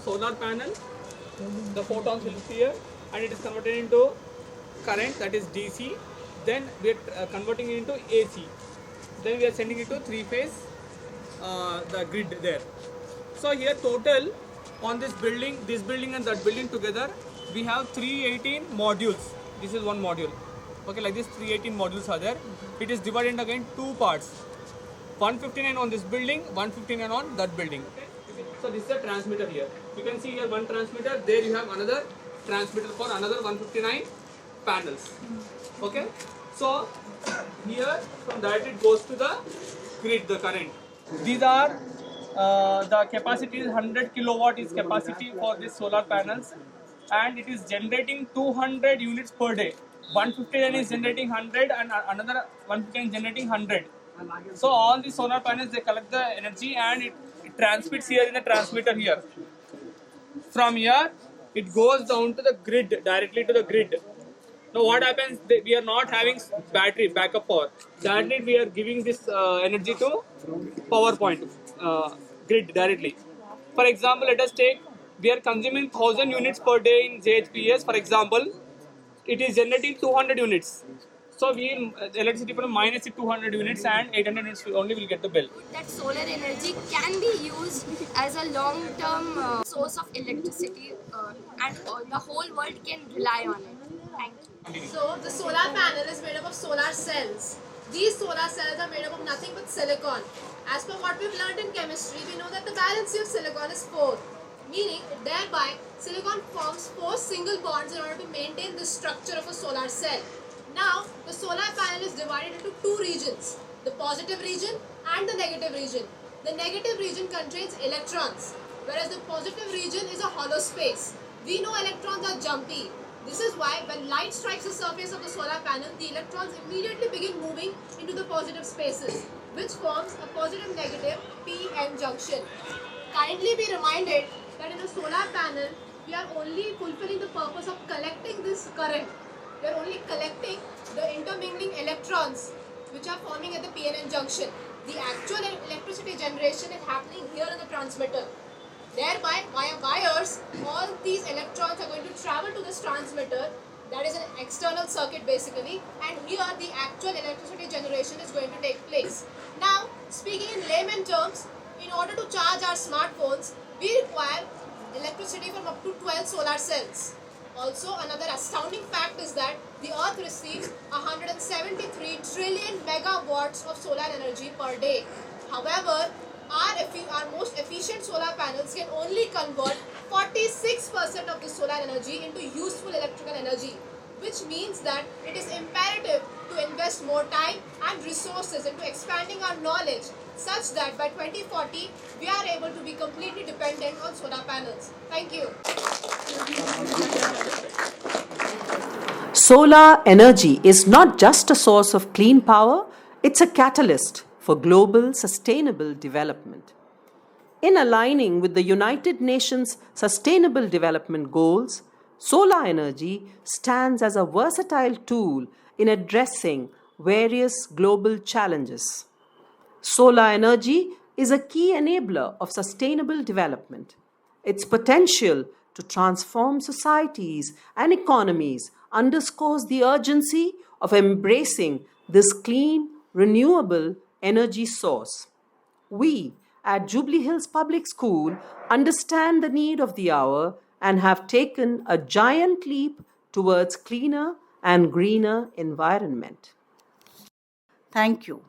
Solar panel, the photons will appear and it is converted into current, that is DC. Then we are converting it into AC. Then we are sending it to three-phase, the grid there. So here total on this building and that building together, we have 318 modules. This is one module. Okay, like this 318 modules are there. It is divided again two parts. 159 on this building, 159 on that building. So this is a transmitter here. You can see here one transmitter, there you have another transmitter for another 159 panels. Okay. So here from that it goes to the grid, the current. These are the capacity is 100 kilowatt is capacity for these solar panels, and it is generating 200 units per day. 159 is generating 100 and another 159 is generating 100. So all the solar panels, they collect the energy and it transmits here in the transmitter here. From here it goes down to the grid, directly to the grid. Now what happens, we are not having battery backup power. Directly we are giving this energy to power point, grid directly. For example, let us take, we are consuming 1000 units per day in JHPS. For example, it is generating 200 units. So we electricity from minus 200 units and 800 units only will get the bill. That solar energy can be used as a long-term source of electricity and the whole world can rely on it. Thank you. So the solar panel is made up of solar cells. These solar cells are made up of nothing but silicon. As per what we've learned in chemistry, we know that the valency of silicon is 4. Meaning, thereby, silicon forms 4 single bonds in order to maintain the structure of a solar cell. Now, the solar panel is divided into 2 regions, the positive region and the negative region. The negative region contains electrons, whereas the positive region is a hollow space. We know electrons are jumpy. This is why when light strikes the surface of the solar panel, the electrons immediately begin moving into the positive spaces, which forms a positive-negative p-n junction. Kindly be reminded that in a solar panel, we are only fulfilling the purpose of collecting this current. We are only collecting the intermingling electrons which are forming at the p-n junction. The actual electricity generation is happening here in the transmitter. Thereby, via wires, all these electrons are going to travel to this transmitter, that is an external circuit basically, and here the actual electricity generation is going to take place. Now, speaking in layman terms, in order to charge our smartphones, we require electricity from up to 12 solar cells. Also, another astounding fact is that the Earth receives 173 trillion megawatts of solar energy per day. However, our most efficient solar panels can only convert 46% of the solar energy into useful electrical energy, which means that it is imperative to invest more time and resources into expanding our knowledge such that by 2040 we are able to be completely dependent on solar panels. Thank you. Solar energy is not just a source of clean power, it's a catalyst for global sustainable development. In aligning with the United Nations Sustainable Development Goals, solar energy stands as a versatile tool in addressing various global challenges. Solar energy is a key enabler of sustainable development. Its potential to transform societies and economies underscores the urgency of embracing this clean, renewable energy source. We at Jubilee Hills Public School understand the need of the hour and have taken a giant leap towards cleaner and greener environment. Thank you.